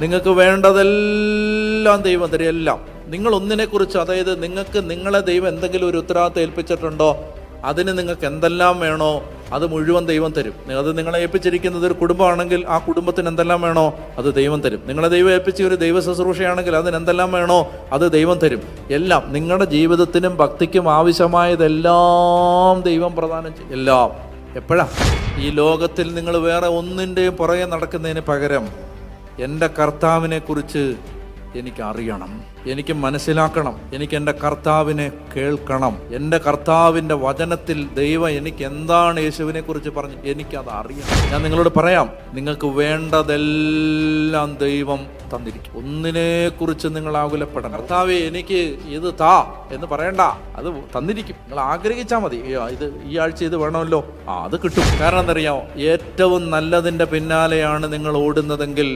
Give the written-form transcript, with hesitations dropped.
നിങ്ങൾക്ക് വേണ്ടതെല്ലാം ദൈവം തരും. എല്ലാം. നിങ്ങൾ ഒന്നിനെക്കുറിച്ച്, അതായത് നിങ്ങൾക്ക് നിങ്ങളെ ദൈവം എന്തെങ്കിലും ഒരു ഉത്തരവാദിത്തം ഏൽപ്പിച്ചിട്ടുണ്ടോ, അതിന് നിങ്ങൾക്ക് എന്തെല്ലാം വേണോ അത് മുഴുവൻ ദൈവം തരും. അത് നിങ്ങളെ ഏൽപ്പിച്ചിരിക്കുന്നത് ഒരു കുടുംബമാണെങ്കിൽ ആ കുടുംബത്തിന് എന്തെല്ലാം വേണോ അത് ദൈവം തരും. നിങ്ങളെ ദൈവം ഏൽപ്പിച്ച ഒരു ദൈവ ശുശ്രൂഷയാണെങ്കിൽ അതിന് എന്തെല്ലാം വേണോ അത് ദൈവം തരും. എല്ലാം നിങ്ങളുടെ ജീവിതത്തിനും ഭക്തിക്കും ആവശ്യമായതെല്ലാം ദൈവം പ്രദാനം ചെയ്യും. എല്ലാം. എപ്പോഴാ? ഈ ലോകത്തിൽ നിങ്ങൾ വേറെ ഒന്നിൻ്റെയും പുറകെ നടക്കുന്നതിന് പകരം എൻ്റെ കർത്താവിനെ കുറിച്ച് എനിക്ക് അറിയണം, എനിക്ക് മനസ്സിലാക്കണം, എനിക്ക് എൻ്റെ കർത്താവിനെ കേൾക്കണം. എൻ്റെ കർത്താവിൻ്റെ വചനത്തിൽ ദൈവം എനിക്ക് എന്താണ് യേശുവിനെ കുറിച്ച് പറഞ്ഞു എനിക്കത് അറിയണം. ഞാൻ നിങ്ങളോട് പറയാം, നിങ്ങൾക്ക് വേണ്ടതെല്ലാം ദൈവം തന്നിരിക്കും. ഒന്നിനെ കുറിച്ച് നിങ്ങൾ ആകുലപ്പെടണം. കർത്താവേ എനിക്ക് ഇത് താ എന്ന് പറയണ്ട, അത് തന്നിരിക്കും. നിങ്ങൾ ആഗ്രഹിച്ചാൽ മതി. ഇത് ഈ ആഴ്ച ഇത് വേണമല്ലോ, അത് കിട്ടും. കാരണം എന്തറിയാമോ, ഏറ്റവും നല്ലതിൻ്റെ പിന്നാലെയാണ് നിങ്ങൾ ഓടുന്നതെങ്കിൽ